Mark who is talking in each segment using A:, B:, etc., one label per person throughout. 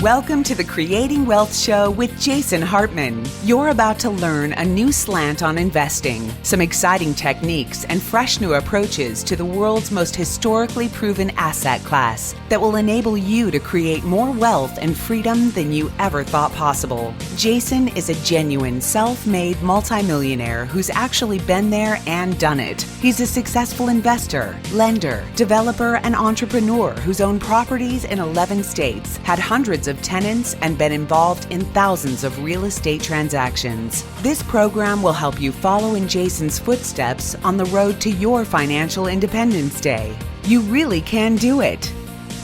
A: Welcome to the Creating Wealth Show with Jason Hartman. You're about to learn a new slant on investing, some exciting techniques, and fresh new approaches to the world's most historically proven asset class that will enable you to create more wealth and freedom than you ever thought possible. Jason is a genuine self-made multimillionaire who's actually been there and done it. He's a successful investor, lender, developer, and entrepreneur who's owned properties in 11 states, had hundreds of tenants, and been involved in thousands of real estate transactions. This program will help you follow in Jason's footsteps on the road to your financial independence day. You really can do it.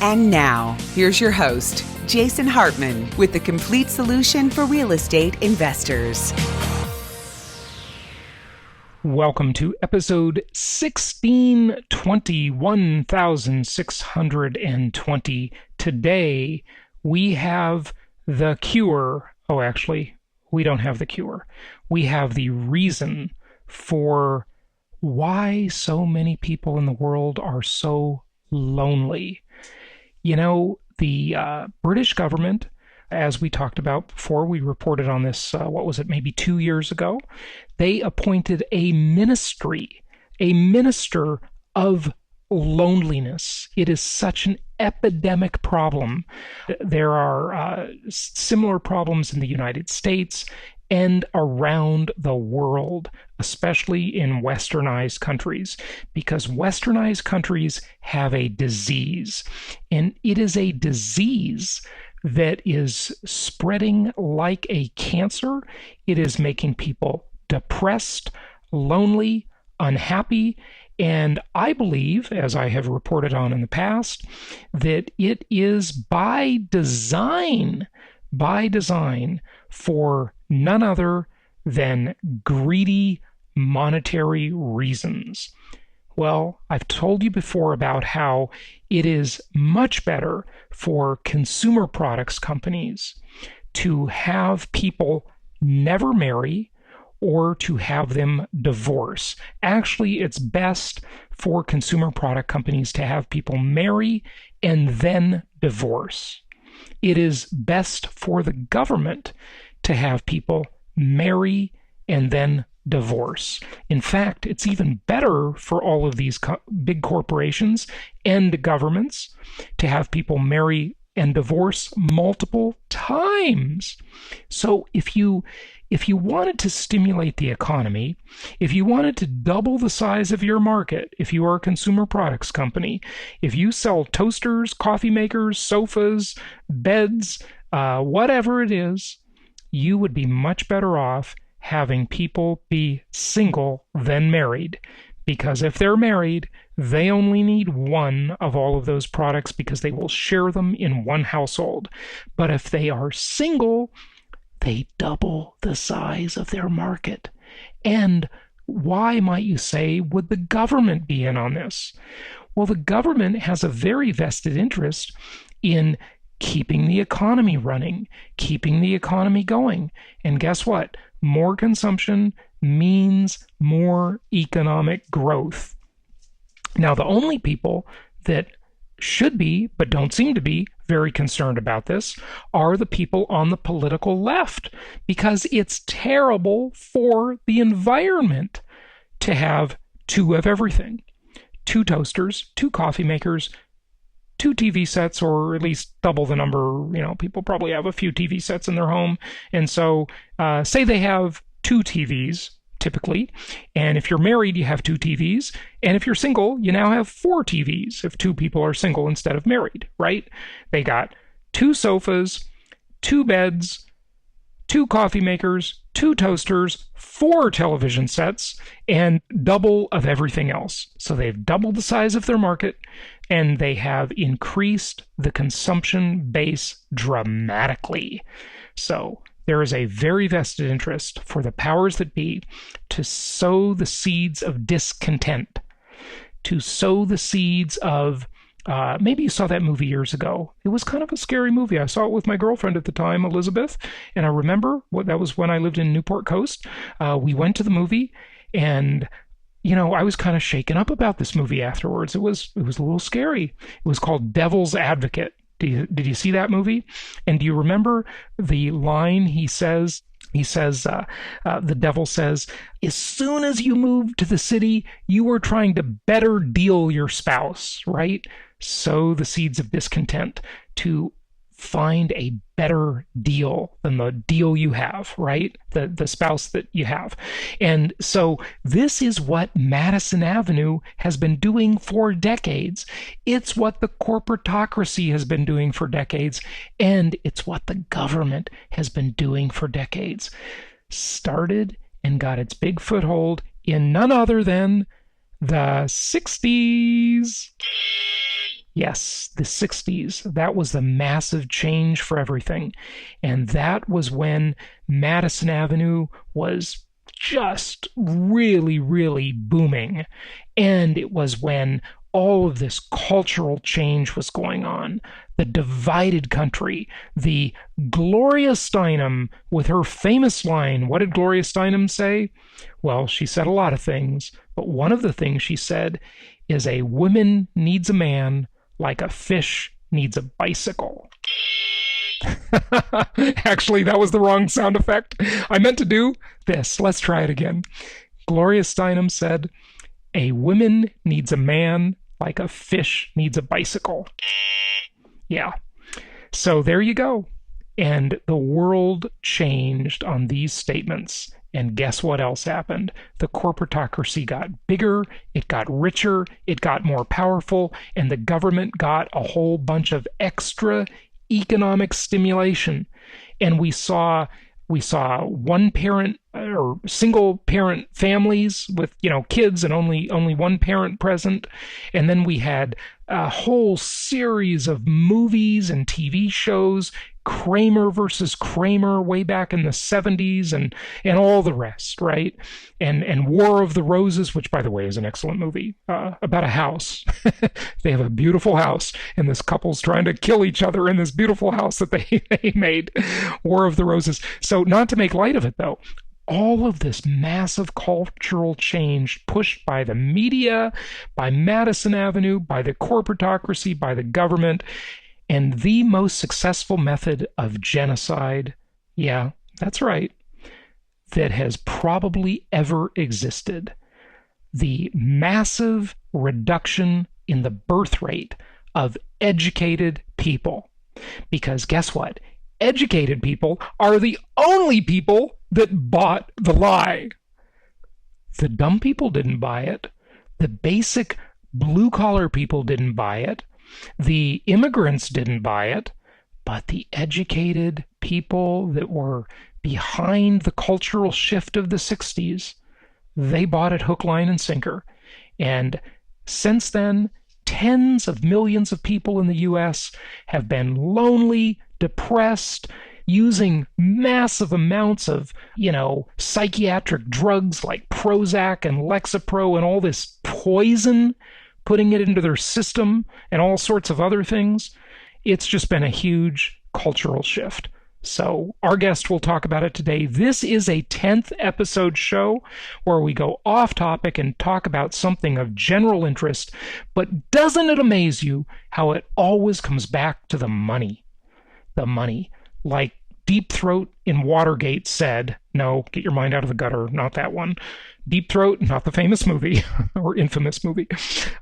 A: And now, here's your host, Jason Hartman, with the complete solution for real estate investors.
B: Welcome to episode 1620. Today, we have the cure. Oh, actually, we don't have the cure. We have the reason for why so many people in the world are so lonely. You know, the British government, as we talked about before, we reported on this, maybe 2 years ago, they appointed a minister of loneliness. It is such an epidemic problem. There are similar problems in the United States and around the world, especially in westernized countries, because westernized countries have a disease, and it is a disease that is spreading like a cancer. It is making people depressed, lonely, unhappy, and I believe, as I have reported on in the past, that it is by design for none other than greedy monetary reasons. Well, I've told you before about how it is much better for consumer products companies to have people never marry or to have them divorce. Actually, it's best for consumer product companies to have people marry and then divorce. It is best for the government to have people marry and then divorce. In fact, it's even better for all of these big corporations and governments to have people marry and divorce multiple times. So if you wanted to stimulate the economy, if you wanted to double the size of your market, if you are a consumer products company, if you sell toasters, coffee makers, sofas, beds, whatever it is, you would be much better off having people be single than married. Because if they're married, they only need one of all of those products because they will share them in one household. But if they are single, they double the size of their market. And why, might you say, would the government be in on this? Well, the government has a very vested interest in keeping the economy running, keeping the economy going. And guess what? More consumption means more economic growth. Now, the only people that should be, but don't seem to be, very concerned about this are the people on the political left, because it's terrible for the environment to have two of everything. 2 toasters, 2 coffee makers, 2 TV sets, or at least double the number. People probably have a few TV sets in their home. And so say they have 2 TVs typically. And if you're married, you have 2 TVs. And if you're single, you now have 4 TVs if 2 people are single instead of married, right? They got 2 sofas, 2 beds, 2 coffee makers, 2 toasters, 4 television sets, and double of everything else. So they've doubled the size of their market, and they have increased the consumption base dramatically. So there is a very vested interest for the powers that be to sow the seeds of discontent, to sow the seeds of maybe you saw that movie years ago. It was kind of a scary movie. I saw it with my girlfriend at the time, Elizabeth, and I remember that was when I lived in Newport Coast. We went to the movie, and I was kind of shaken up about this movie afterwards. It was a little scary. It was called Devil's Advocate. Did you see that movie? And do you remember the line he says? The devil says, as soon as you moved to the city, you were trying to better deal your spouse, right? Sow the seeds of discontent to find a better deal than the deal you have, right? The spouse that you have. And so this is what Madison Avenue has been doing for decades. It's what the corporatocracy has been doing for decades, and it's what the government has been doing for decades. Started and got its big foothold in none other than the 60s. Yes, the 60s. That was the massive change for everything. And that was when Madison Avenue was just really, really booming. And it was when all of this cultural change was going on. The divided country, the Gloria Steinem with her famous line. What did Gloria Steinem say? Well, she said a lot of things, but one of the things she said is a woman needs a man like a fish needs a bicycle. Actually, that was the wrong sound effect. I meant to do this. Let's try it again. Gloria Steinem said, a woman needs a man like a fish needs a bicycle. Yeah. So there you go. And the world changed on these statements. And guess what else happened? The corporatocracy got bigger, it got richer, it got more powerful, and the government got a whole bunch of extra economic stimulation. And we saw one parent or single parent families with, kids and only one parent present. And then we had a whole series of movies and TV shows, Kramer versus Kramer way back in the 70s and all the rest, right? And War of the Roses, which, by the way, is an excellent movie about a house. They have a beautiful house, and this couple's trying to kill each other in this beautiful house that they made. War of the Roses. So not to make light of it, though, all of this massive cultural change pushed by the media, by Madison Avenue, by the corporatocracy, by the government, and the most successful method of genocide, yeah, that's right, that has probably ever existed. The massive reduction in the birth rate of educated people. Because guess what? Educated people are the only people that bought the lie. The dumb people didn't buy it. The basic blue-collar people didn't buy it. The immigrants didn't buy it, but the educated people that were behind the cultural shift of the 60s, they bought it hook, line, and sinker. And since then, tens of millions of people in the U.S. have been lonely, depressed, using massive amounts of, psychiatric drugs like Prozac and Lexapro and all this poison, putting it into their system and all sorts of other things. It's just been a huge cultural shift. So our guest will talk about it today. This is a 10th episode show where we go off topic and talk about something of general interest. But doesn't it amaze you how it always comes back to the money? The money. Like Deep Throat in Watergate said, no, get your mind out of the gutter, not that one. Deep Throat, not the famous movie or infamous movie.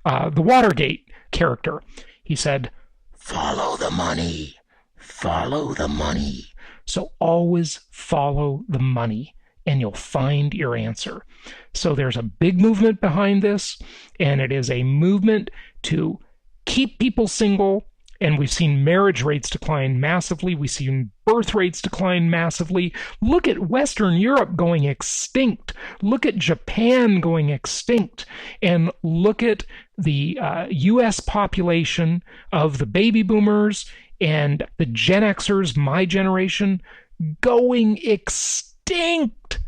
B: The Watergate character. He said, follow the money. Follow the money. So always follow the money and you'll find your answer. So there's a big movement behind this, and it is a movement to keep people single. And we've seen marriage rates decline massively. We've seen birth rates decline massively. Look at Western Europe going extinct. Look at Japan going extinct. And look at the U.S. population of the baby boomers and the Gen Xers, my generation, going extinct.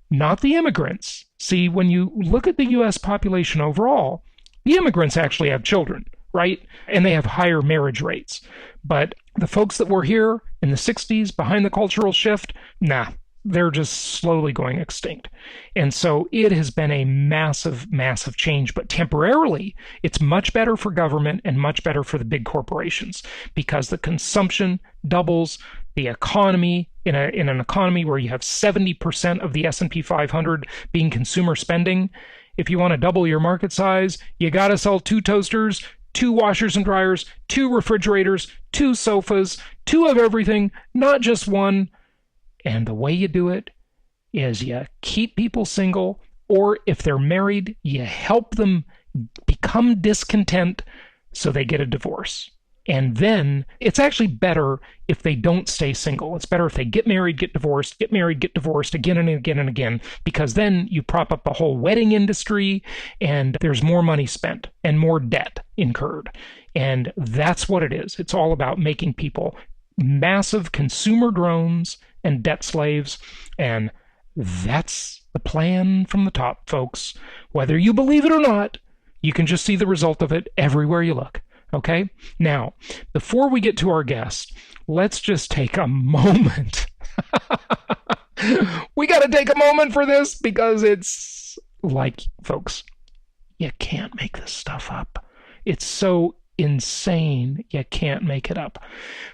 B: Not the immigrants. See, when you look at the U.S. population overall, the immigrants actually have children, right? And they have higher marriage rates. But the folks that were here in the 60s behind the cultural shift, nah, they're just slowly going extinct. And so it has been a massive, massive change. But temporarily, it's much better for government and much better for the big corporations because the consumption doubles. The economy, in an economy where you have 70% of the S&P 500 being consumer spending, if you want to double your market size, you got to sell 2 toasters, 2 washers and dryers, 2 refrigerators, 2 sofas, 2 of everything, not just 1. And the way you do it is you keep people single, or if they're married, you help them become discontent so they get a divorce. And then it's actually better if they don't stay single. It's better if they get married, get divorced, get married, get divorced again and again and again, because then you prop up the whole wedding industry and there's more money spent and more debt incurred. And that's what it is. It's all about making people massive consumer drones and debt slaves. And that's the plan from the top, folks. Whether you believe it or not, you can just see the result of it everywhere you look. Okay? Now, before we get to our guest, let's just take a moment. We got to take a moment for this because it's like, folks, you can't make this stuff up. It's so insane, you can't make it up.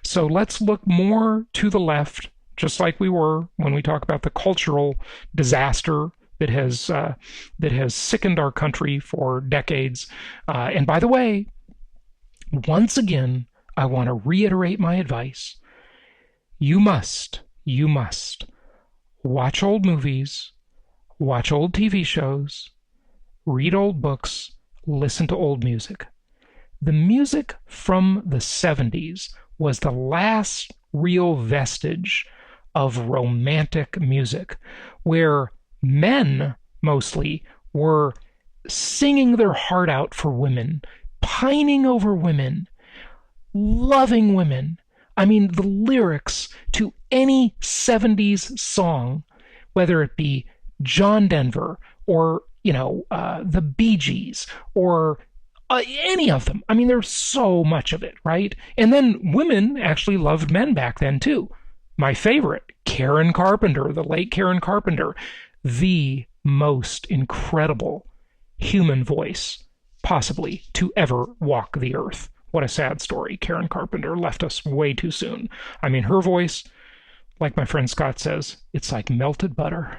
B: So let's look more to the left, just like we were when we talk about the cultural disaster that has sickened our country for decades. And by the way, once again, I want to reiterate my advice. You must watch old movies, watch old TV shows, read old books, listen to old music. The music from the 70s was the last real vestige of romantic music, where men mostly were singing their heart out for women, pining over women, loving women. I mean, the lyrics to any 70s song, whether it be John Denver or, the Bee Gees or any of them. I mean, there's so much of it, right? And then women actually loved men back then, too. My favorite, Karen Carpenter, the late Karen Carpenter, the most incredible human voice possibly to ever walk the earth. What a sad story. Karen Carpenter left us way too soon. I mean, her voice, like my friend Scott says, it's like melted butter.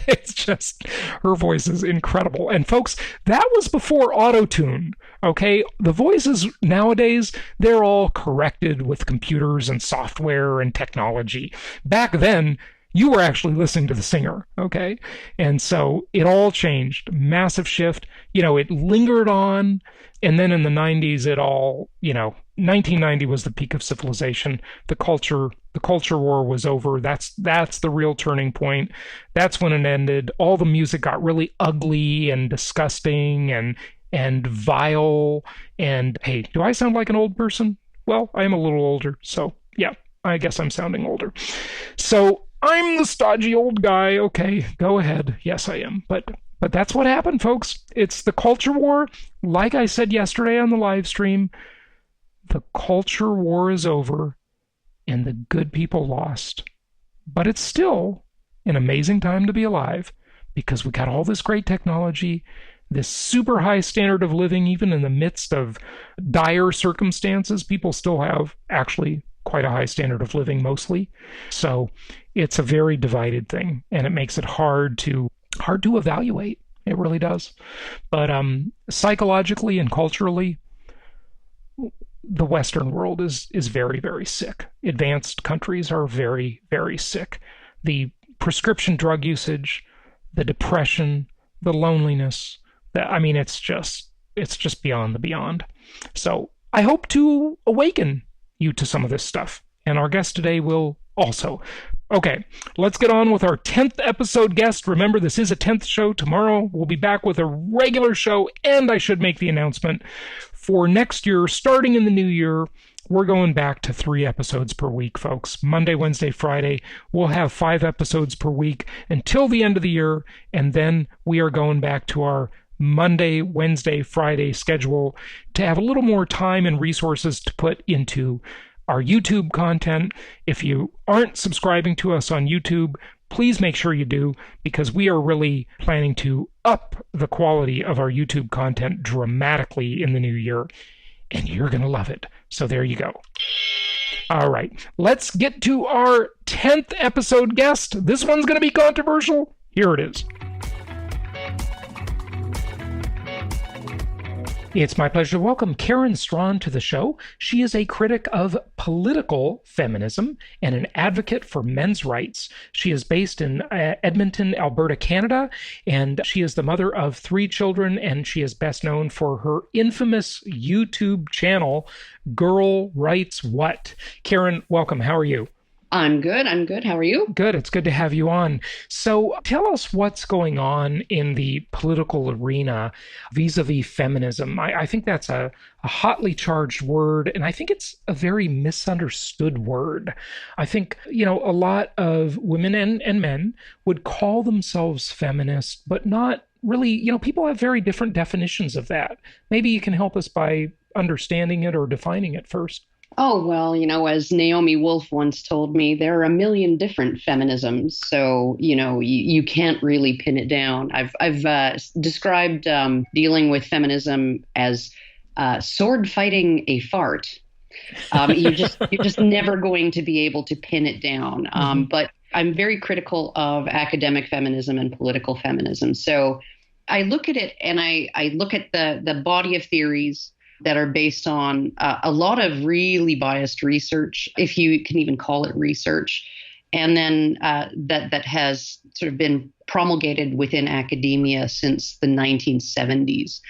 B: It's just, her voice is incredible. And folks, that was before auto-tune, okay? The voices nowadays, they're all corrected with computers and software and technology. Back then, you were actually listening to the singer, okay? And so it all changed. Massive shift. It lingered on. And then in the 90s, it all, 1990 was the peak of civilization. The culture war was over. That's the real turning point. That's when it ended. All the music got really ugly and disgusting and vile. And hey, do I sound like an old person? Well, I am a little older. So yeah, I guess I'm sounding older. So I'm the stodgy old guy. Okay, go ahead. Yes, I am. But that's what happened, folks. It's the culture war. Like I said yesterday on the live stream, the culture war is over and the good people lost. But it's still an amazing time to be alive because we got all this great technology, this super high standard of living, even in the midst of dire circumstances. People still have actually quite a high standard of living mostly. So it's a very divided thing, and it makes it hard to evaluate. It really does. But psychologically and culturally, the Western world is very, very sick. Advanced countries are very, very sick. The prescription drug usage, the depression, the loneliness, it's just beyond the beyond. So I hope to awaken you to some of this stuff. And our guest today will also. Okay, let's get on with our 10th episode guest. Remember, this is a 10th show. Tomorrow we'll be back with a regular show, and I should make the announcement for next year, starting in the new year, we're going back to 3 episodes per week, folks. Monday, Wednesday, Friday. We'll have 5 episodes per week until the end of the year, and then we are going back to our Monday, Wednesday, Friday schedule to have a little more time and resources to put into our YouTube content. If you aren't subscribing to us on YouTube, please make sure you do, because we are really planning to up the quality of our YouTube content dramatically in the new year, and you're going to love it. So there you go. All right, let's get to our 10th episode guest. This one's going to be controversial. Here it is. It's my pleasure to welcome Karen Straughan to the show. She is a critic of political feminism and an advocate for men's rights. She is based in Edmonton, Alberta, Canada, and she is the mother of 3 children, and she is best known for her infamous YouTube channel, Girl Writes What. Karen, welcome. How are you?
C: I'm good. How are you?
B: Good. It's good to have you on. So tell us what's going on in the political arena vis-a-vis feminism. I think that's a hotly charged word, and I think it's a very misunderstood word. I think, a lot of women and men would call themselves feminist, but not really, people have very different definitions of that. Maybe you can help us by understanding it or defining it first.
C: Oh, well, as Naomi Wolf once told me, there are a million different feminisms. So, you can't really pin it down. I've described dealing with feminism as sword fighting a fart. You're just never going to be able to pin it down. But I'm very critical of academic feminism and political feminism. So I look at it and I look at the body of theories that are based on a lot of really biased research, if you can even call it research, and then that has sort of been promulgated within academia since the 1970s.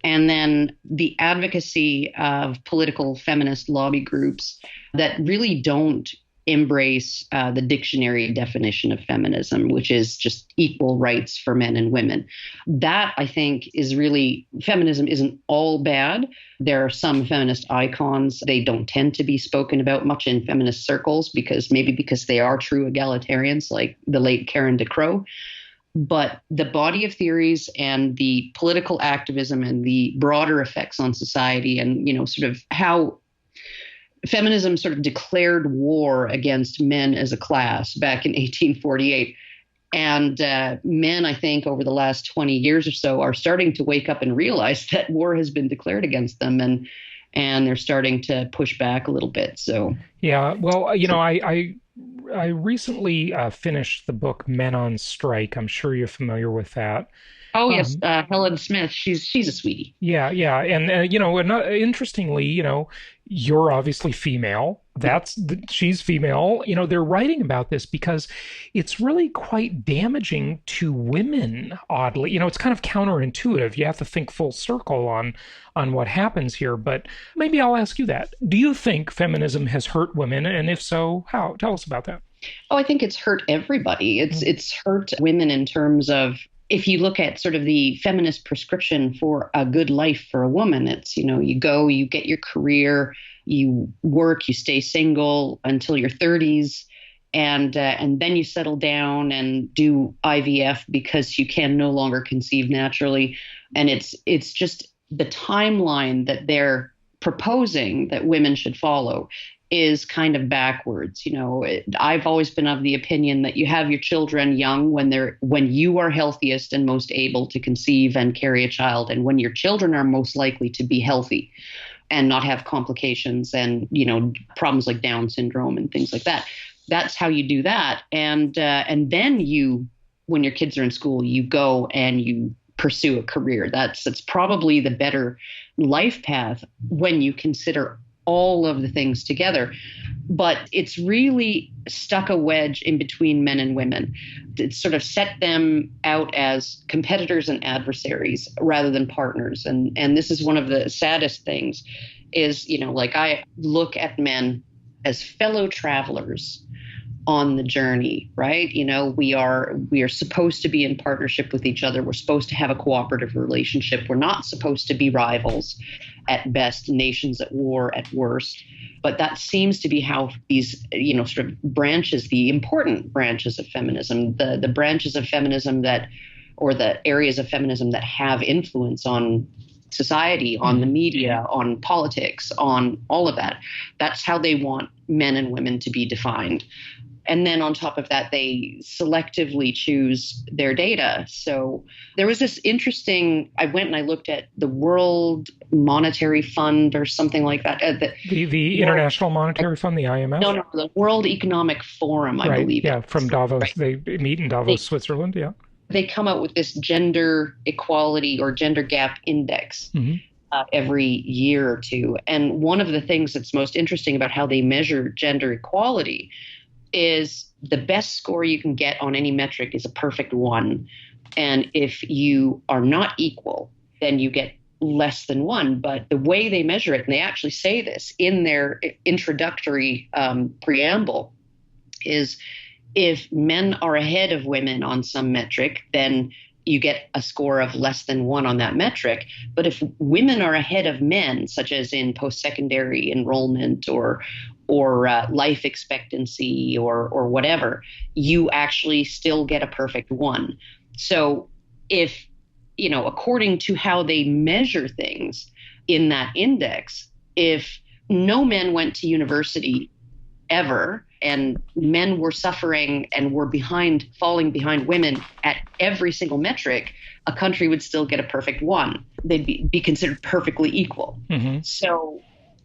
C: And then the advocacy of political feminist lobby groups that really don't embrace the dictionary definition of feminism, which is just equal rights for men and women. That, I think, is really, feminism isn't all bad. There are some feminist icons. They don't tend to be spoken about much in feminist circles because they are true egalitarians, like the late Karen DeCrow. But the body of theories and the political activism and the broader effects on society and, sort of how feminism sort of declared war against men as a class back in 1848. And men, I think, over the last 20 years or so are starting to wake up and realize that war has been declared against them, and they're starting to push back a little bit. So,
B: yeah, well, I recently finished the book Men on Strike. I'm sure you're familiar with that.
C: Oh, yes. Helen Smith. She's a sweetie.
B: Yeah. And, interestingly, you're obviously female. She's female. They're writing about this because it's really quite damaging to women, oddly. It's kind of counterintuitive. You have to think full circle on what happens here. But maybe I'll ask you that. Do you think feminism has hurt women? And if so, how? Tell us about that.
C: Oh, I think it's hurt everybody. It's hurt women in terms of, if you look at sort of the feminist prescription for a good life for a woman, it's, you go, you get your career, you work, you stay single until your 30s, and then you settle down and do IVF because you can no longer conceive naturally. And it's just the timeline that they're proposing that women should follow is kind of backwards. I've always been of the opinion that you have your children young when you are healthiest and most able to conceive and carry a child, and when your children are most likely to be healthy and not have complications and, problems like Down syndrome and things like that. That's how you do that. And then when your kids are in school, you go and you pursue a career. That's probably the better life path when you consider all of the things together. But it's really stuck a wedge in between men and women. It's sort of set them out as competitors and adversaries rather than partners. And this is one of the saddest things is, I look at men as fellow travelers on the journey, right? We are supposed to be in partnership with each other. We're supposed to have a cooperative relationship. We're not supposed to be rivals at best, nations at war at worst. But that seems to be how these, sort of branches, the important branches of feminism, the branches of feminism or the areas of feminism that have influence on society, on the media, on politics, on all of that. That's how they want men and women to be defined. And then on top of that, they selectively choose their data. So there was this interesting, I went and I looked at the World Monetary Fund or something like that.
B: The International Monetary Fund, the IMF?
C: No, the World Economic Forum, I believe.
B: Yeah, from Davos.
C: Right.
B: They meet in Davos, Switzerland, yeah.
C: They come out with this gender equality or gender gap index. Every year or two. And one of the things that's most interesting about how they measure gender equality is the best score you can get on any metric is a perfect 1. And if you are not equal, then you get less than 1. But the way they measure it, and they actually say this in their introductory preamble, is if men are ahead of women on some metric, then you get a score of less than 1 on that metric. But if women are ahead of men, such as in post-secondary enrollment or life expectancy or whatever, you actually still get a perfect 1. So if, according to how they measure things in that index, if no men went to university ever, and men were suffering and were falling behind women at every single metric, a country would still get a perfect 1. They'd be considered perfectly equal. So,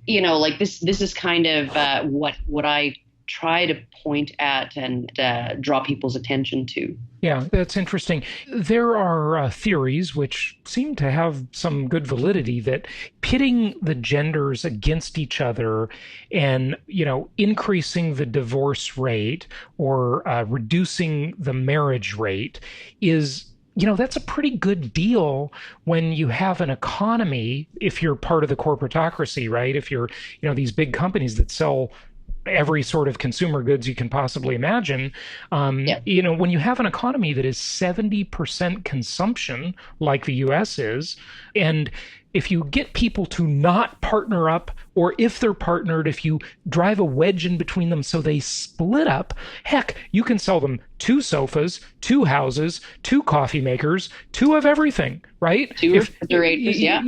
C: this is kind of what I try to point at and draw people's attention to.
B: Yeah, that's interesting. There are theories which seem to have some good validity that pitting the genders against each other and, increasing the divorce rate or reducing the marriage rate is, that's a pretty good deal when you have an economy, if you're part of the corporatocracy, right? If you're, these big companies that sell every sort of consumer goods you can possibly imagine. When you have an economy that is 70% consumption, like the US is, and if you get people to not partner up, or if they're partnered, if you drive a wedge in between them so they split up, heck, you can sell them 2 sofas, 2 houses, 2 coffee makers, 2 of everything, right?
C: 2 refrigerators, yeah.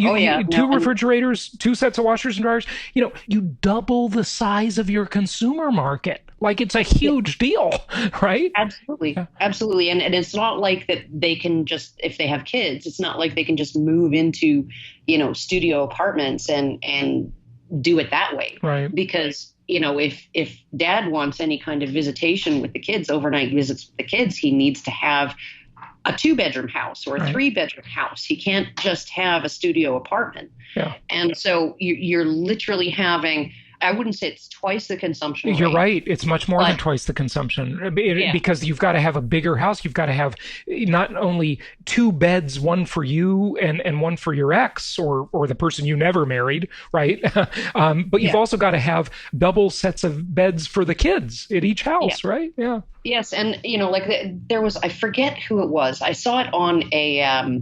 B: 2 refrigerators, 2 sets of washers and dryers. You double the size of your consumer market. Like, it's a huge deal, right?
C: Absolutely. Yeah. Absolutely. And it's not like that they can just, if they have kids, it's not like they can just move into, studio apartments and do it that way.
B: Right.
C: Because, if dad wants any kind of visitation with the kids, overnight visits with the kids, he needs to have a 2-bedroom house or a 3-bedroom house. He can't just have a studio apartment.
B: Yeah.
C: And so you're literally having, I wouldn't say it's twice the consumption rate.
B: You're right. It's much more than twice the consumption because you've got to have a bigger house. You've got to have not only 2 beds, one for you and one for your ex or the person you never married, right? But you've also got to have double sets of beds for the kids at each house, right? Yeah.
C: Yes. And, there was, I forget who it was. I saw it on a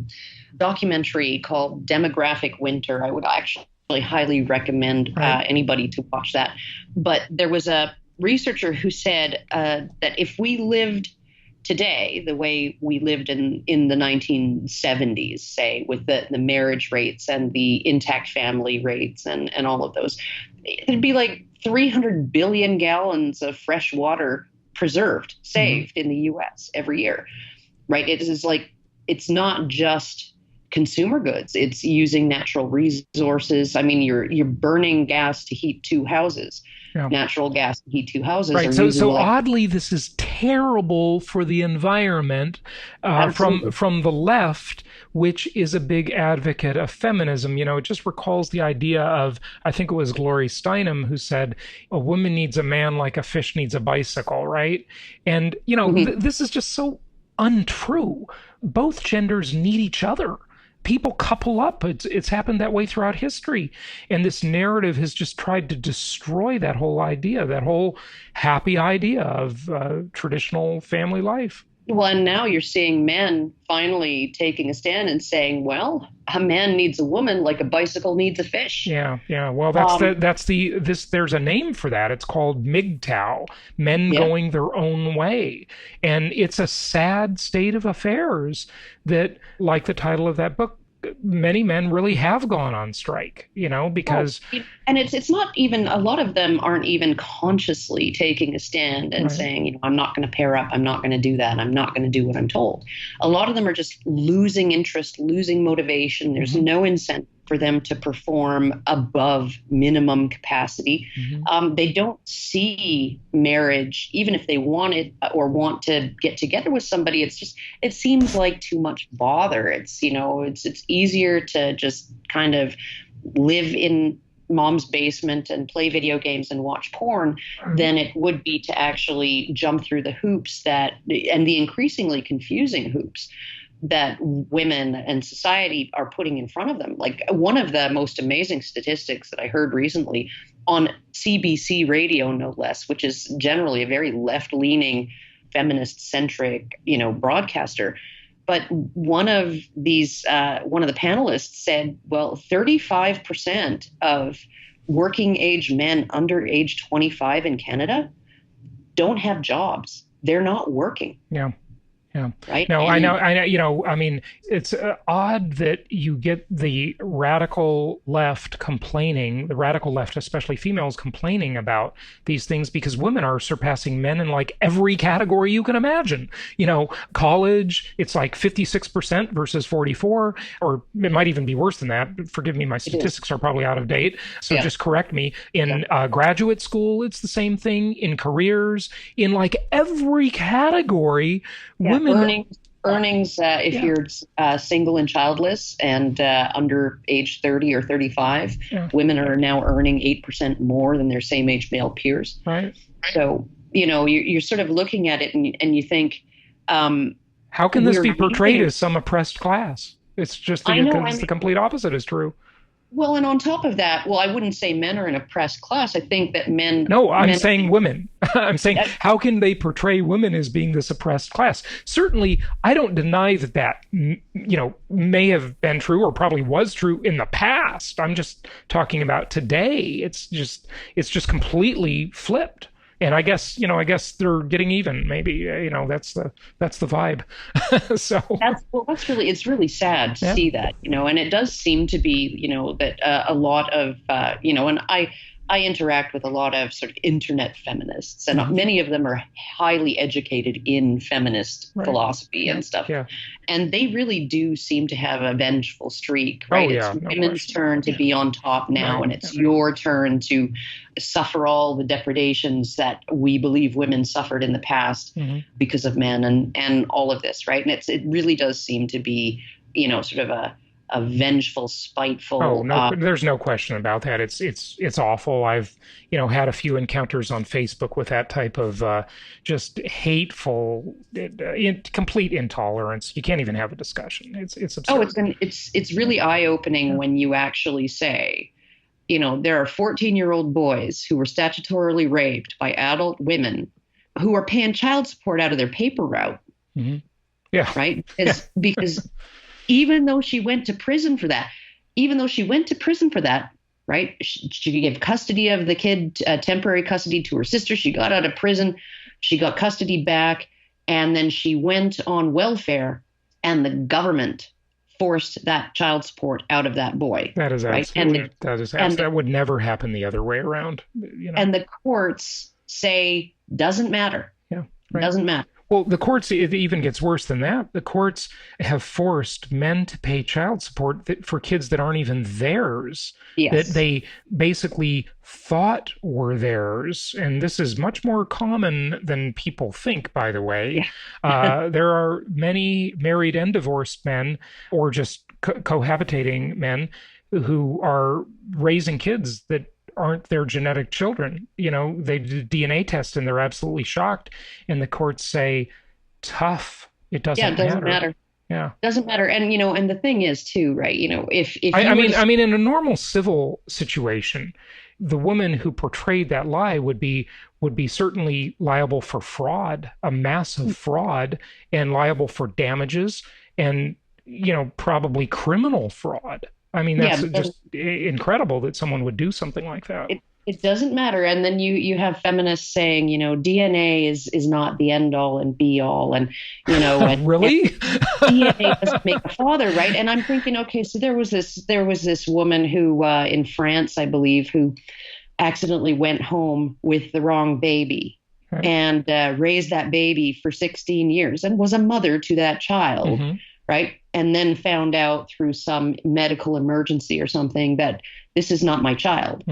C: documentary called Demographic Winter. I would actually highly recommend anybody to watch that. But there was a researcher who said that if we lived today the way we lived in the 1970s, say, with the marriage rates and the intact family rates and all of those, it'd be like 300 billion gallons of fresh water preserved, saved in the U.S. every year, right? It is like, it's not just consumer goods. It's using natural resources. I mean, you're burning gas to heat 2 houses, natural gas to heat 2 houses.
B: Right. So oddly, this is terrible for the environment from the left, which is a big advocate of feminism. It just recalls the idea of, I think it was Gloria Steinem who said, a woman needs a man like a fish needs a bicycle, right? And, this is just so untrue. Both genders need each other. People couple up. It's happened that way throughout history. And this narrative has just tried to destroy that whole idea, that whole happy idea of traditional family life.
C: Well, and now you're seeing men finally taking a stand and saying, well, a man needs a woman like a bicycle needs a fish.
B: Yeah. Well, there's a name for that. It's called MGTOW, men going their own way. And it's a sad state of affairs that, like the title of that book many men really have gone on strike, because
C: and it's not even, a lot of them aren't even consciously taking a stand and
B: right.
C: saying, I'm not going to pair up, I'm not going to do that, I'm not going to do what I'm told. A lot of them are just losing interest, losing motivation. There's no incentive for them to perform above minimum capacity. They don't see marriage, even if they want it or want to get together with somebody. It seems like too much bother. It's easier to just kind of live in mom's basement and play video games and watch porn than it would be to actually jump through the hoops and the increasingly confusing hoops that women and society are putting in front of them. Like, one of the most amazing statistics that I heard recently on CBC radio, no less, which is generally a very left-leaning, feminist-centric, broadcaster. But one of the panelists said, well, 35% of working age men under age 25 in Canada don't have jobs. They're not working.
B: Yeah. Yeah.
C: Right.
B: No, I know. I mean, it's odd that you get the radical left complaining, the radical left, especially females, complaining about these things, because women are surpassing men in like every category you can imagine. College, it's like 56% versus 44, or it might even be worse than that. Forgive me, my statistics are probably out of date. So just correct me. In graduate school, it's the same thing. In careers, in like every category, women.
C: Earnings, if you're single and childless and under age 30 or 35, women are now earning 8% more than their same age male peers.
B: Right.
C: So, you're sort of looking at it and you think,
B: how can this be portrayed as some oppressed class? It's just the complete opposite is true.
C: Well, and on top of that, I wouldn't say men are an oppressed class. I think that men...
B: No, I'm saying women. I'm saying, how can they portray women as being this oppressed class? Certainly, I don't deny that, may have been true or probably was true in the past. I'm just talking about today. It's just completely flipped. And I guess they're getting even. Maybe that's the vibe. So
C: it's really sad to see that, and it does seem to be, that a lot of and I interact with a lot of sort of internet feminists, and many of them are highly educated in feminist philosophy and stuff. Yeah. And they really do seem to have a vengeful streak, right? It's women's turn to be on top now, and it's your turn to suffer all the depredations that we believe women suffered in the past because of men and all of this, right? And it really does seem to be, sort of a vengeful, spiteful.
B: Oh no, there's no question about that. It's awful. I've had a few encounters on Facebook with that type of just hateful, complete intolerance. You can't even have a discussion. It's absurd.
C: Oh, it's really eye-opening when you actually say, there are 14-year-old boys who were statutorily raped by adult women who are paying child support out of their paper route.
B: Mm-hmm. Yeah.
C: Right. Because even though she went to prison for that, right? She gave custody of the kid, temporary custody to her sister. She got out of prison. She got custody back. And then she went on welfare, and the government forced that child support out of that boy.
B: That is absolutely, that would never happen the other way around.
C: And the courts say, doesn't matter.
B: Yeah. Right.
C: Doesn't matter.
B: Well, the courts, it even gets worse than that. The courts have forced men to pay child support for kids that aren't even theirs, that they basically thought were theirs. And this is much more common than people think, by the way. Yeah. There are many married and divorced men, or just cohabitating men, who are raising kids that aren't their genetic children. They did a DNA test and they're absolutely shocked. And the courts say, tough. It doesn't matter. Yeah.
C: Doesn't matter. And, and the thing is too, right. If
B: I mean, in a normal civil situation, the woman who portrayed that lie would be certainly liable for fraud, a massive fraud, and liable for damages and, probably criminal fraud. I mean, that's just incredible that someone would do something like that.
C: It doesn't matter. And then you have feminists saying, DNA is not the end all and be all. And, and
B: Really?
C: DNA doesn't make a father, right? And I'm thinking, okay, so there was this woman who in France, I believe, who accidentally went home with the wrong baby
B: Right.
C: and raised that baby for 16 years and was a mother to that child, right? And then found out through some medical emergency or something that this is not my child.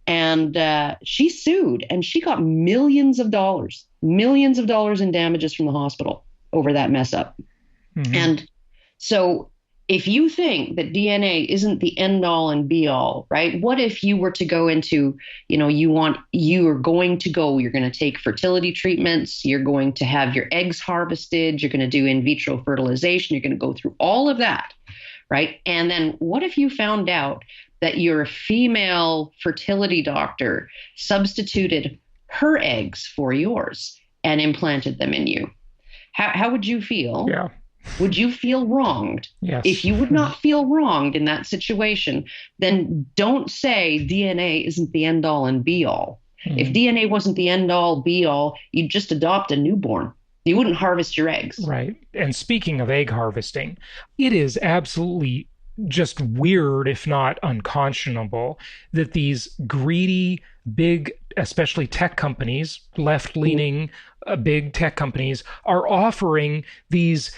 C: And she sued and she got millions of dollars in damages from the hospital over that mess up. And so if you think that DNA isn't the end all and be all, right? What if you were to go into, you're going to take fertility treatments, you're going to have your eggs harvested, you're going to do in vitro fertilization, you're going to go through all of that, right? And then what if you found out that your female fertility doctor substituted her eggs for yours and implanted them in you? How would you feel?
B: Yeah.
C: Would you feel wronged?
B: Yes.
C: If you would not feel wronged in that situation, then don't say DNA isn't the end all and be all. If DNA wasn't the end all be all, you'd just adopt a newborn. You wouldn't harvest your eggs.
B: Right. And speaking of egg harvesting, it is absolutely just weird, if not unconscionable, that these greedy, big, especially tech companies, left-leaning, big tech companies, are offering these,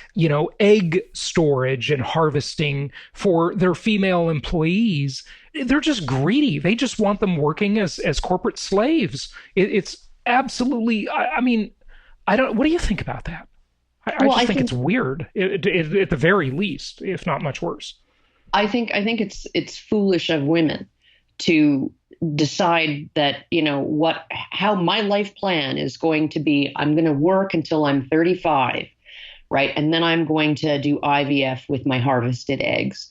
B: egg storage and harvesting for their female employees. They're just greedy. They just want them working as corporate slaves. It's absolutely, what do you think about that? I think it's weird, at the very least, if not much worse.
C: I think it's foolish of women to decide that, how my life plan is going to be. I'm going to work until I'm 35, right? And then I'm going to do IVF with my harvested eggs.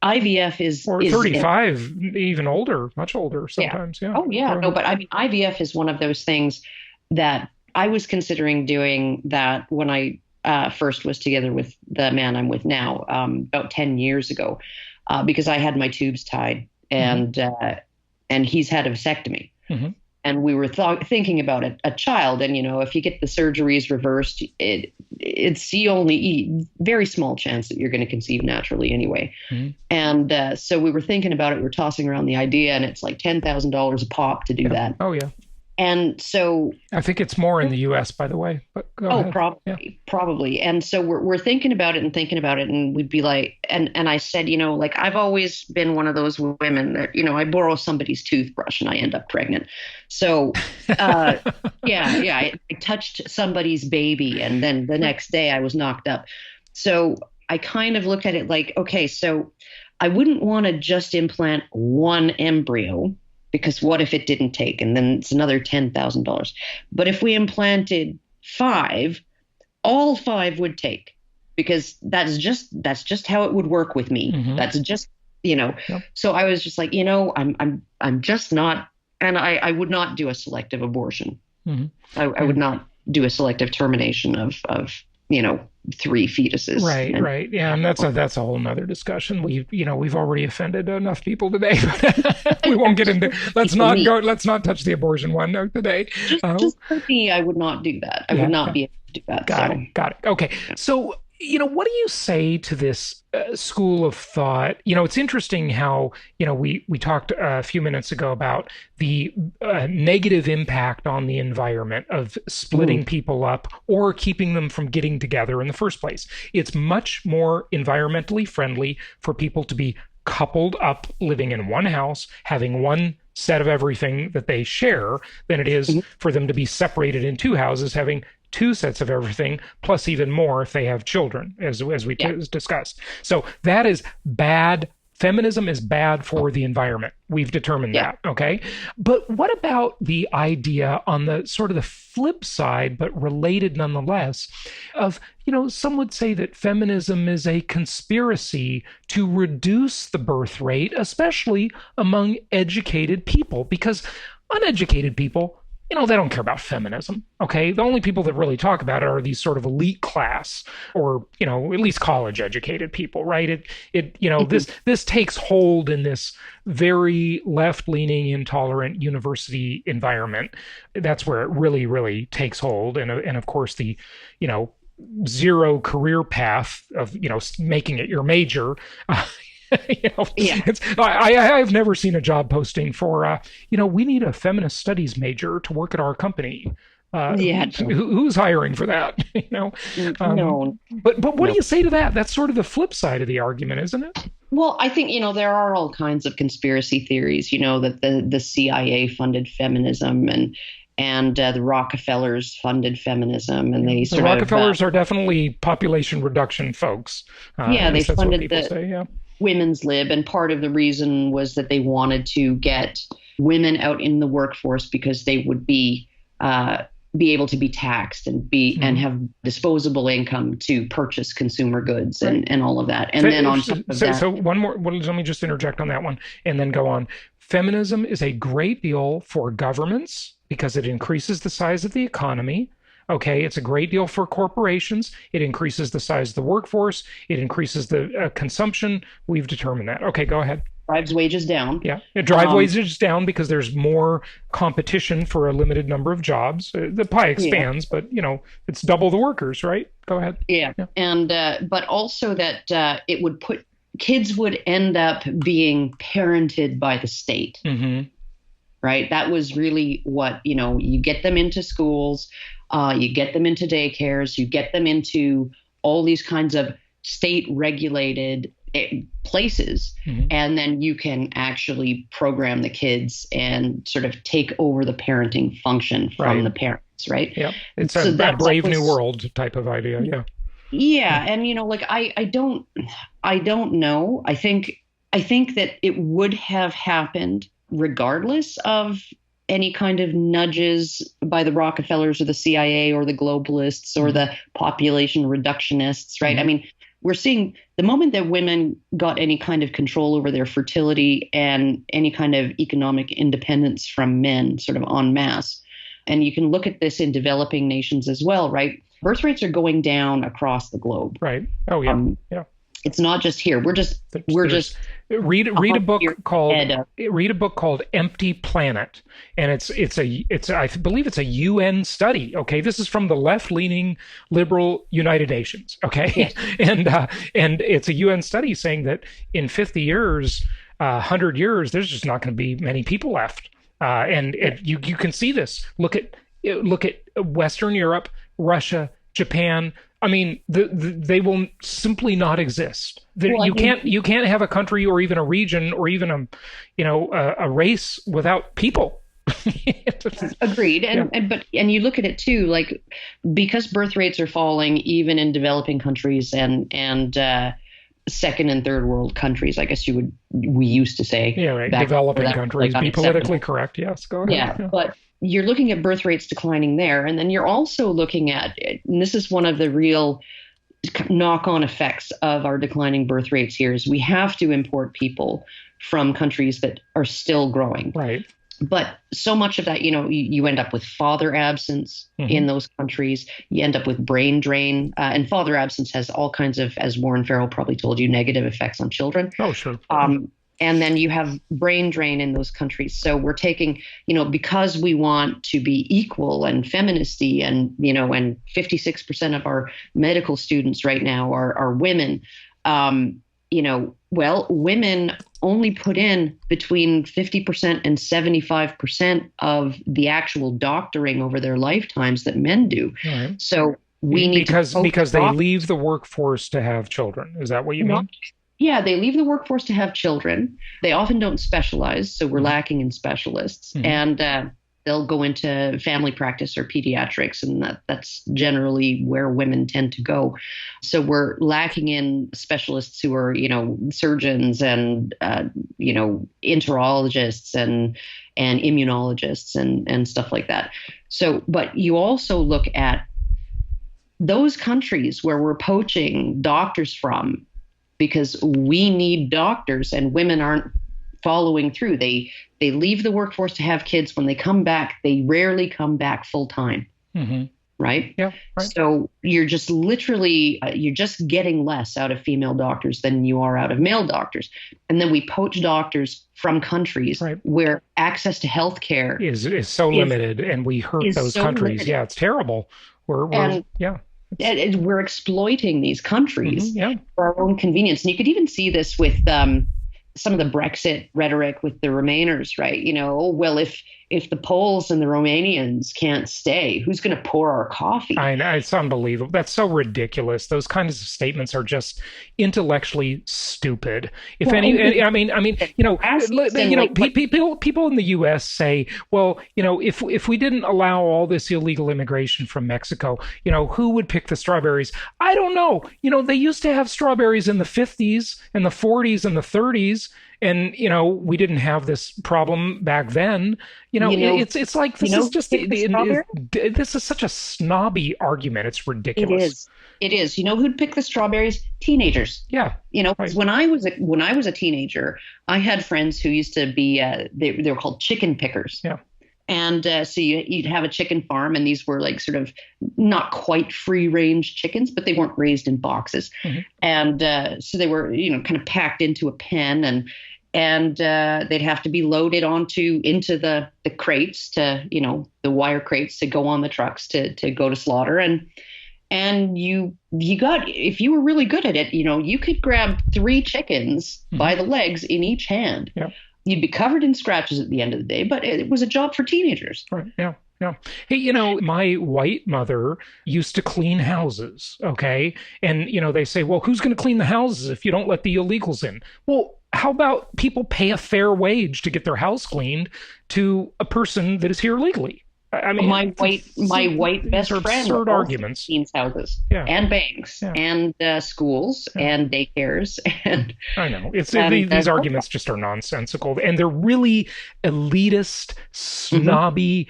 C: IVF is
B: 35, even older, much older sometimes. Yeah.
C: Oh yeah. No, but IVF is one of those things that I was considering doing that when I first was together with the man I'm with now, about 10 years ago, because I had my tubes tied and he's had a vasectomy. And we were thinking about a child. And, if you get the surgeries reversed, it's very small chance that you're going to conceive naturally anyway. And so we were thinking about it. We were tossing around the idea, and it's like $10,000 a pop to do that.
B: Oh, yeah.
C: And so
B: I think it's more in the U.S., by the way. But go ahead.
C: Probably. And so we're thinking about it, and we'd be like, and I said, I've always been one of those women that, I borrow somebody's toothbrush and I end up pregnant. So, I touched somebody's baby, and then the next day I was knocked up. So I kind of look at it like, okay, so I wouldn't want to just implant one embryo, because what if it didn't take? And then it's another $10,000. But if we implanted 5, all 5 would take, because that's just how it would work with me. That's just, Yep. So I was just like, I'm just not, and I would not do a selective abortion. I would not do a selective termination of 3 fetuses.
B: Right. Yeah. And that's a whole nother discussion. We've already offended enough people today, but we won't get into, let's not touch the abortion one today.
C: Just for me, I would not do that. I would not be able to do that.
B: Got it. Okay. So, what do you say to this school of thought? It's interesting how, we talked a few minutes ago about the negative impact on the environment of splitting people up or keeping them from getting together in the first place. It's much more environmentally friendly for people to be coupled up, living in one house, having one set of everything that they share, than it is for them to be separated in 2 houses, having 2 sets of everything, plus even more if they have children, as we discussed. So that is bad. Feminism is bad for the environment. We've determined that, okay? But what about the idea on the sort of the flip side, but related nonetheless, of, some would say that feminism is a conspiracy to reduce the birth rate, especially among educated people, because uneducated people they don't care about feminism. Okay. The only people that really talk about it are these sort of elite class or, at least college educated people, right? This takes hold in this very left-leaning, intolerant university environment. That's where it really, really takes hold. And of course the, zero career path of, making it your major,
C: Yeah.
B: I've never seen a job posting for, we need a feminist studies major to work at our company. Who's hiring for that?
C: No.
B: But what do you say to that? That's sort of the flip side of the argument, isn't it?
C: Well, I think, there are all kinds of conspiracy theories, that the CIA funded feminism and the Rockefellers funded feminism, and they
B: the Rockefellers are definitely population reduction folks.
C: They funded
B: the
C: women's lib, and part of the reason was that they wanted to get women out in the workforce because they would be able to be taxed and have disposable income to purchase consumer goods and all of that. And then on top of that,
B: so one more. Let me just interject on that one, and then go on. Feminism is a great deal for governments because it increases the size of the economy. Okay, it's a great deal for corporations. It increases the size of the workforce. It increases the consumption. We've determined that. Okay, go ahead.
C: Drives wages down.
B: Yeah, it drives wages down because there's more competition for a limited number of jobs. The pie expands, but it's double the workers, right? Go ahead.
C: Yeah. And but also that it would put kids would end up being parented by the state.
B: Mm-hmm.
C: Right. That was really what, you get them into schools, you get them into daycares, you get them into all these kinds of state regulated places.
B: Mm-hmm.
C: And then you can actually program the kids and sort of take over the parenting function from the parents. Right.
B: Yeah. It's a Brave New World type of idea. Yeah.
C: Yeah. And, I don't know. I think that it would have happened regardless of any kind of nudges by the Rockefellers or the CIA or the globalists or the population reductionists, right?
B: Mm-hmm.
C: I mean, we're seeing the moment that women got any kind of control over their fertility and any kind of economic independence from men sort of en masse. And you can look at this in developing nations as well, right? Birth rates are going down across the globe.
B: Right. Oh, yeah. Yeah.
C: It's not just here. We're just
B: read a book called Empty Planet, and it's I believe it's a UN study. Okay, this is from the left-leaning liberal United Nations. Okay, yes. and it's a UN study saying that in 50 years, 100 years, there's just not going to be many people left, you can see this. Look at Western Europe, Russia, Japan. I mean, they will simply not exist. You can't have a country or even a region or even a race without people.
C: Agreed. And you look at it too, like because birth rates are falling even in developing countries and second and third world countries, I guess we used to say.
B: Yeah, right. Developing countries. Be politically correct. Yes, go ahead.
C: Yeah, but you're looking at birth rates declining there. And then you're also looking at, and this is one of the real knock-on effects of our declining birth rates here, is we have to import people from countries that are still growing.
B: Right.
C: But so much of that, you end up with father absence in those countries. You end up with brain drain. And father absence has all kinds of, as Warren Farrell probably told you, negative effects on children.
B: Oh, sure.
C: And then you have brain drain in those countries. So we're taking, because we want to be equal and feministy and, and 56% of our medical students right now are women, women only put in between 50% and 75% of the actual doctoring over their lifetimes that men do.
B: Right.
C: So we need
B: because they leave the workforce to have children. Is that what you mean?
C: Yeah, they leave the workforce to have children. They often don't specialize, so we're lacking in specialists. And they'll go into family practice or pediatrics, and that's generally where women tend to go. So we're lacking in specialists who are, surgeons and, enterologists and immunologists and stuff like that. So, but you also look at those countries where we're poaching doctors from, because we need doctors and women aren't following through. They leave the workforce to have kids. When they come back, they rarely come back full time.
B: Mm-hmm.
C: Right?
B: Yeah. Right.
C: So you're just literally, you're just getting less out of female doctors than you are out of male doctors. And then we poach doctors from countries where access to health care
B: is so limited, and we hurt those countries. Limited. Yeah, it's terrible. We're
C: exploiting these countries for our own convenience. And you could even see this with some of the Brexit rhetoric with the Remainers, right? Well, if the Poles and the Romanians can't stay, who's going to pour our coffee?
B: I know, it's unbelievable. That's so ridiculous. Those kinds of statements are just intellectually stupid. People in the U.S. say, well, if we didn't allow all this illegal immigration from Mexico, who would pick the strawberries? I don't know. They used to have strawberries in the 50s and the 40s and the 30s. And, we didn't have this problem back then. It's like, this is just, this is such a snobby argument. It's ridiculous.
C: It is. Who'd pick the strawberries? Teenagers.
B: Yeah.
C: Right. When I was a teenager, I had friends who used to be, they were called chicken pickers.
B: Yeah.
C: And so you'd have a chicken farm, and these were like sort of not quite free range chickens, but they weren't raised in boxes. Mm-hmm. And so they were, kind of packed into a pen, and they'd have to be loaded into the crates to, the wire crates to go on the trucks to go to slaughter. And you got, if you were really good at it, you could grab 3 chickens by the legs in each hand. Yeah. You'd be covered in scratches at the end of the day, but it was a job for teenagers.
B: Right. Yeah. Yeah. Hey, my white mother used to clean houses. Okay. And, they say, well, who's going to clean the houses if you don't let the illegals in? Well, how about people pay a fair wage to get their house cleaned to a person that is here legally? I mean,
C: my white best friend
B: arguments
C: cleans houses and banks and schools and daycares, and
B: I know these arguments just are nonsensical, and they're really elitist, snobby,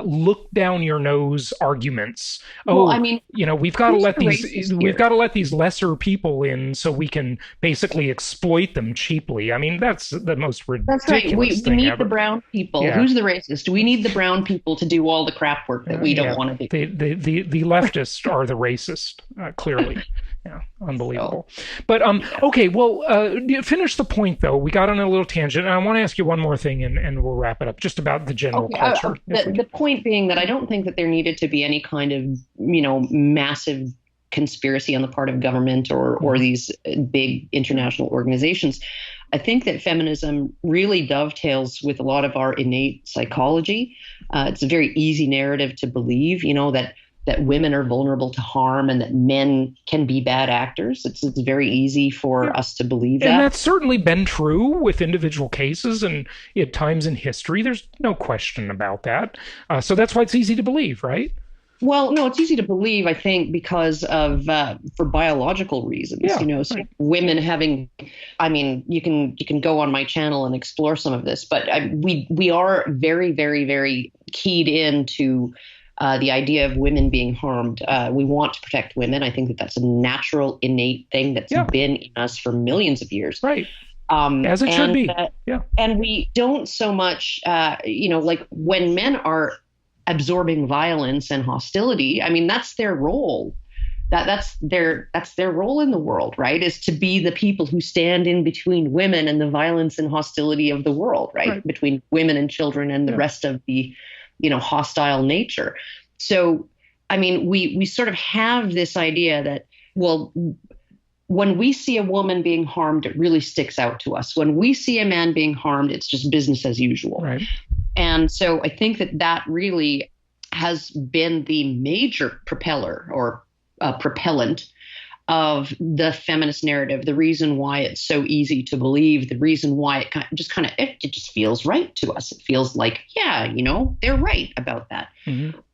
B: look down your nose arguments. We've got to let these lesser people in so we can basically exploit them cheaply. I mean, that's the most ridiculous thing.
C: We need
B: ever.
C: The brown people. Yeah. Who's the racist? We need the brown people to do all the crap work that we don't want to do.
B: The leftists are the racist, clearly. Yeah, unbelievable. But okay, well, finish the point though. We got on a little tangent, and I want to ask you one more thing, and we'll wrap it up. Just about the general culture.
C: The point being that I don't think that there needed to be any kind of massive conspiracy on the part of government or these big international organizations. I think that feminism really dovetails with a lot of our innate psychology. It's a very easy narrative to believe, that women are vulnerable to harm and that men can be bad actors. It's very easy for us to believe that.
B: And that's certainly been true with individual cases and at times in history. There's no question about that. So that's why it's easy to believe, right?
C: Well, no, it's easy to believe, I think, because of for biological reasons. So women having, you can go on my channel and explore some of this, but we are very, very, very keyed into the idea of women being harmed. We want to protect women. I think that that's a natural, innate thing that's been in us for millions of years.
B: Right. As it should be.
C: And we don't so much, like when men are absorbing violence and hostility, that's their role. That's their role in the world, right? Is to be the people who stand in between women and the violence and hostility of the world, right? Between women and children and the rest of the, hostile nature. So, we sort of have this idea that, well, when we see a woman being harmed, it really sticks out to us. When we see a man being harmed, it's just business as usual.
B: Right.
C: And so I think that really has been the major propeller or propellant of the feminist narrative, the reason why it's so easy to believe, the reason why it just feels right to us. It feels like, they're right about that,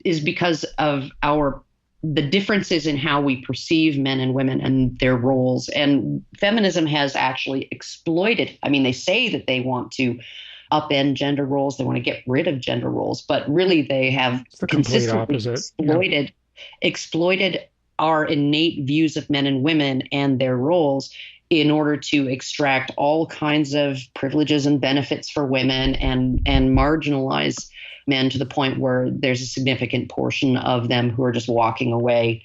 C: is because of the differences in how we perceive men and women and their roles. And feminism has actually exploited. They say that they want to upend gender roles. They want to get rid of gender roles, but really they have consistently exploited our innate views of men and women and their roles in order to extract all kinds of privileges and benefits for women and marginalize men to the point where there's a significant portion of them who are just walking away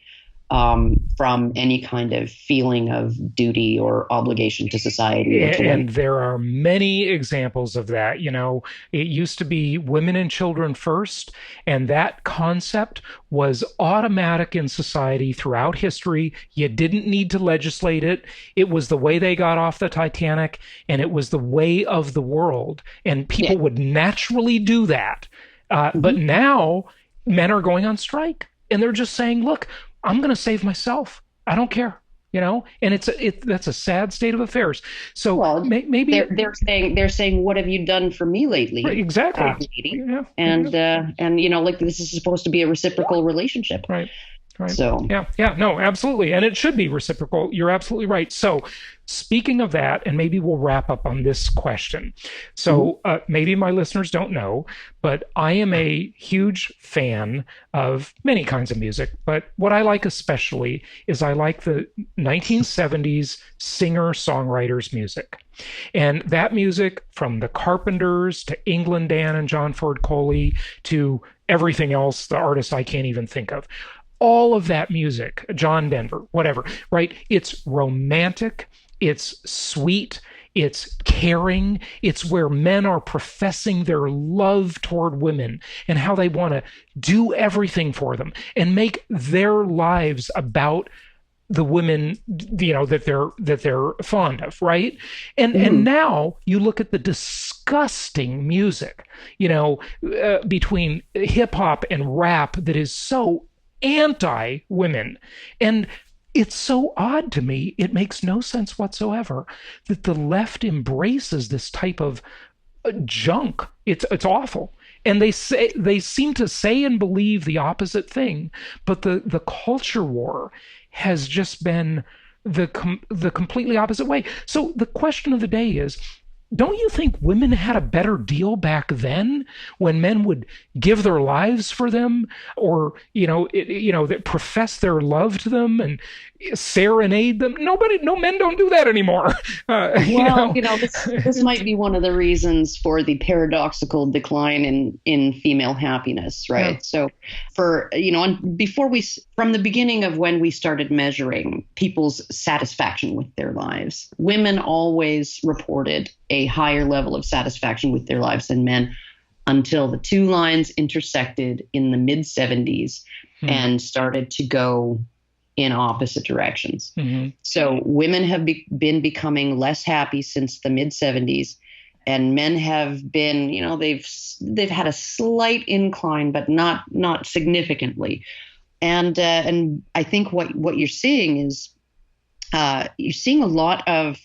C: from any kind of feeling of duty or obligation to society.
B: And there are many examples of that. You know, it used to be women and children first, and that concept was automatic in society throughout history. You didn't need to legislate it. It was the way they got off the Titanic, and it was the way of the world. And people would naturally do that. But now men are going on strike, and they're just saying, look, I'm going to save myself. I don't care, you know, and that's a sad state of affairs. So maybe
C: they're saying, what have you done for me lately?
B: Right, exactly.
C: Lady? And you know, like, this is supposed to be a reciprocal relationship.
B: Right. Right.
C: So
B: no, absolutely. And it should be reciprocal. You're absolutely right. So speaking of that, and maybe we'll wrap up on this question. So maybe my listeners don't know, but I am a huge fan of many kinds of music. But what I like especially is I like the 1970s singer-songwriters music. And that music, from the Carpenters to England Dan and John Ford Coley to everything else, the artists I can't even think of. All of that music, John Denver, whatever, right? It's romantic, it's sweet, it's caring, it's where men are professing their love toward women and how they want to do everything for them and make their lives about the women, you know, that they're fond of, right? And now you look at the disgusting music, you know, between hip hop and rap that is so anti-women. And it's so odd to me, it makes no sense whatsoever that the left embraces this type of junk. It's awful. And they seem to say and believe the opposite thing, but the culture war has just been the completely opposite way. So the question of the day is, don't you think women had a better deal back then when men would give their lives for them, or that profess their love to them and serenade them? No men don't do that anymore.
C: This might be one of the reasons for the paradoxical decline in female happiness, right? Yeah. So, from the beginning of when we started measuring people's satisfaction with their lives, women always reported a higher level of satisfaction with their lives than men, until the two lines intersected in the mid-70s and started to go in opposite directions. So women have been becoming less happy since the mid-70s, and men have been, they've had a slight incline, but not significantly. And I think what you're seeing is you're seeing a lot of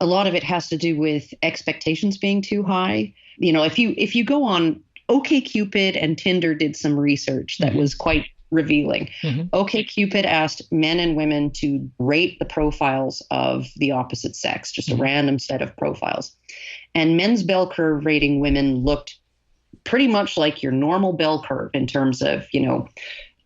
C: it has to do with expectations being too high. You know, if you go on OkCupid, and Tinder did some research that was quite revealing. OkCupid asked men and women to rate the profiles of the opposite sex, just a random set of profiles. And men's bell curve rating women looked pretty much like your normal bell curve in terms of,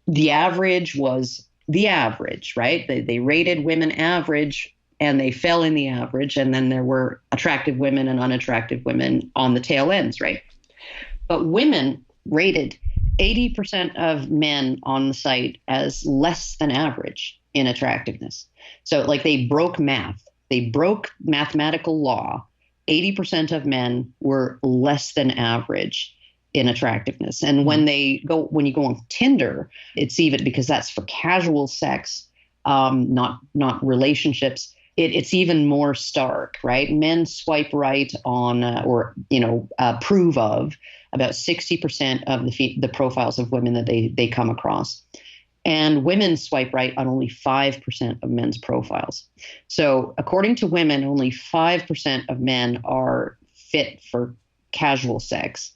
C: the average was the average, right? They rated women average, and they fell in the average. And then there were attractive women and unattractive women on the tail ends, right? But women rated 80% of men on the site as less than average in attractiveness. So like they broke math. They broke mathematical law. 80% of men were less than average in attractiveness. And when you go on Tinder, it's even, because that's for casual sex, not relationships. It's even more stark, right? Men swipe right on approve of about 60% of the profiles of women that they come across. And women swipe right on only 5% of men's profiles. So according to women, only 5% of men are fit for casual sex,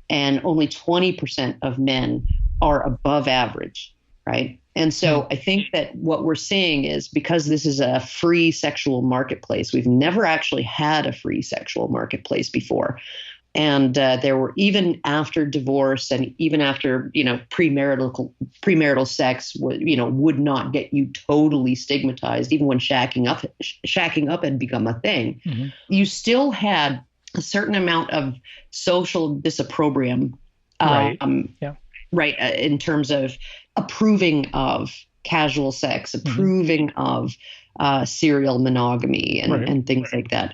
C: and only 20% of men are above average, right? And so I think that what we're seeing is, because this is a free sexual marketplace, we've never actually had a free sexual marketplace before. And there were, even after divorce and even after, premarital sex would not get you totally stigmatized, even when shacking up had become a thing. Mm-hmm. You still had a certain amount of social disopprobrium,
B: right?
C: Right, in terms of approving of casual sex, approving of serial monogamy and things like that.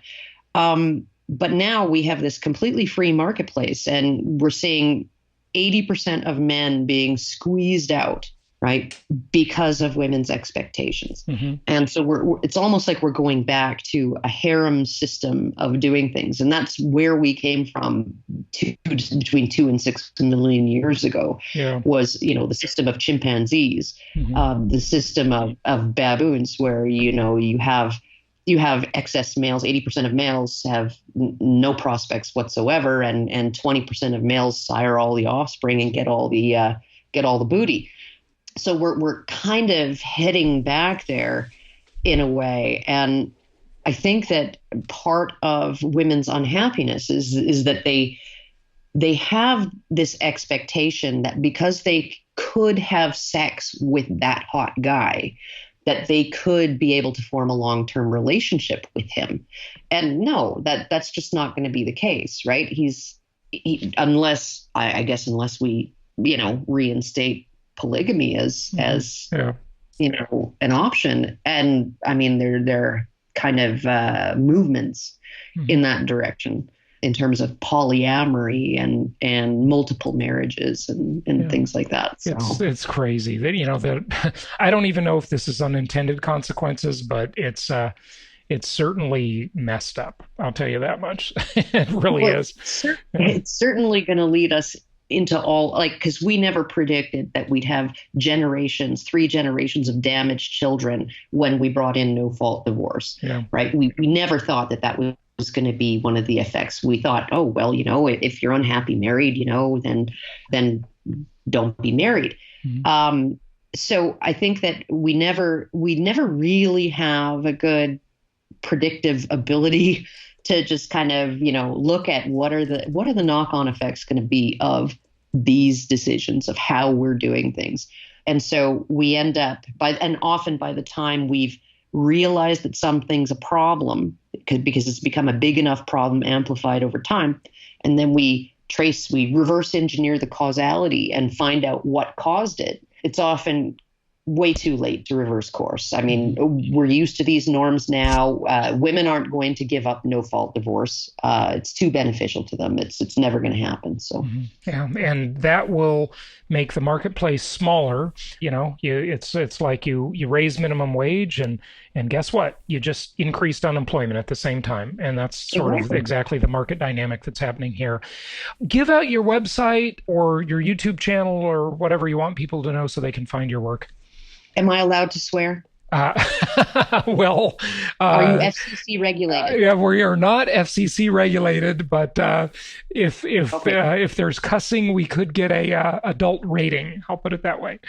C: But now we have this completely free marketplace, and we're seeing 80% of men being squeezed out, right, because of women's expectations. Mm-hmm. And so it's almost like we're going back to a harem system of doing things. And that's where we came from between 2 and 6 million years ago, was, the system of chimpanzees, the system of baboons, where, you have excess males. 80% of males have no prospects whatsoever, and 20% of males sire all the offspring and get all the booty. So we're kind of heading back there in a way, and I think that part of women's unhappiness is that they have this expectation that because they could have sex with that hot guy, that they could be able to form a long-term relationship with him. And no, that's just not going to be the case, right? Unless we, reinstate polygamy as an option. And I mean, they're kind of movements in that direction, in terms of polyamory and multiple marriages and things like that. So.
B: It's crazy that, that I don't even know if this is unintended consequences, but it's certainly messed up. I'll tell you that much. It really is.
C: It's certainly going to lead us into because we never predicted that we'd have 3 generations of damaged children when we brought in no fault divorce, right? We never thought that was going to be one of the effects. We thought, oh, well, if you're unhappy married, then don't be married. Mm-hmm. So I think that we never really have a good predictive ability to just kind of, look at what are the knock-on effects going to be of these decisions, of how we're doing things. And so we end up often by the time we've realized that something's a problem, because it's become a big enough problem amplified over time, and then we reverse engineer the causality and find out what caused it, it's often way too late to reverse course. I mean, we're used to these norms now. Women aren't going to give up no fault divorce. It's too beneficial to them. It's never going to happen. So
B: and that will make the marketplace smaller. It's like you raise minimum wage and guess what? You just increased unemployment at the same time, and that's sort of exactly the market dynamic that's happening here. Give out your website or your YouTube channel or whatever you want people to know so they can find your work.
C: Am I allowed to swear?
B: Well,
C: are you FCC regulated?
B: Yeah, we are not FCC regulated, but if there's cussing, we could get a adult rating. I'll put it that way.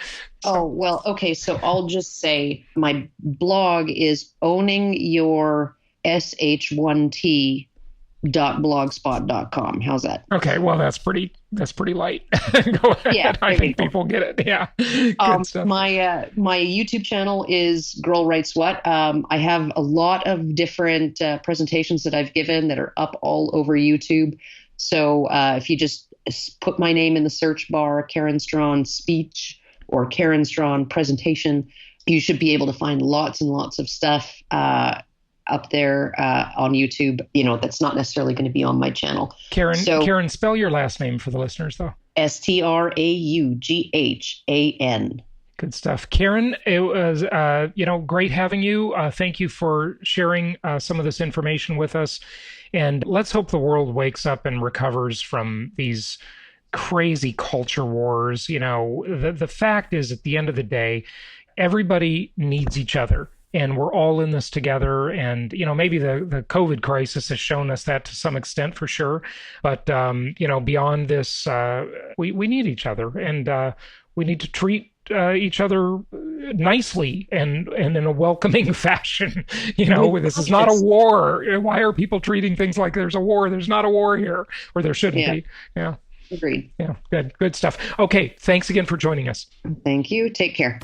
B: So.
C: Oh, well, okay. So I'll just say my blog is owningyoursh1t.blogspot.com. How's that?
B: Okay, well, that's pretty light. Go ahead. Yeah, I think people get it. Yeah. Good stuff.
C: My YouTube channel is Girl Writes What. I have a lot of different presentations that I've given that are up all over YouTube. So if you just put my name in the search bar, Karen Straughan speech or Karen Straughan presentation, you should be able to find lots and lots of stuff up there on YouTube, that's not necessarily going to be on my channel.
B: Karen, spell your last name for the listeners, though.
C: Straughan.
B: Good stuff. Karen, it was, great having you. Thank you for sharing some of this information with us. And let's hope the world wakes up and recovers from these crazy culture wars. The fact is, at the end of the day, everybody needs each other. And we're all in this together. And, maybe the COVID crisis has shown us that to some extent for sure. But, beyond this, we need each other. And we need to treat each other nicely and in a welcoming fashion. This is not a war. Why are people treating things like there's a war? There's not a war here, or there shouldn't be. Yeah.
C: Agreed.
B: Yeah. Good stuff. Okay. Thanks again for joining us.
C: Thank you. Take care.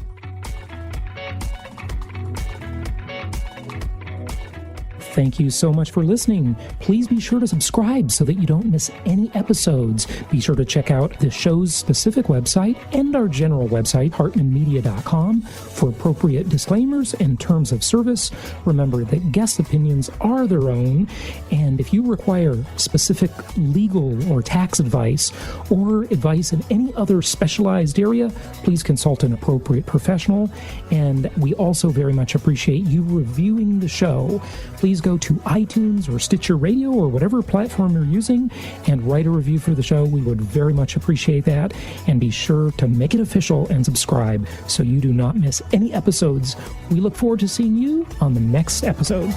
B: Thank you so much for listening. Please be sure to subscribe so that you don't miss any episodes. Be sure to check out the show's specific website and our general website, hartmanmedia.com, for appropriate disclaimers and terms of service. Remember that guest opinions are their own, and if you require specific legal or tax advice or advice in any other specialized area, please consult an appropriate professional. And we also very much appreciate you reviewing the show. Please go to iTunes or Stitcher Radio or whatever platform you're using and write a review for the show. We would very much appreciate that. And be sure to make it official and subscribe so you do not miss any episodes. We look forward to seeing you on the next episode.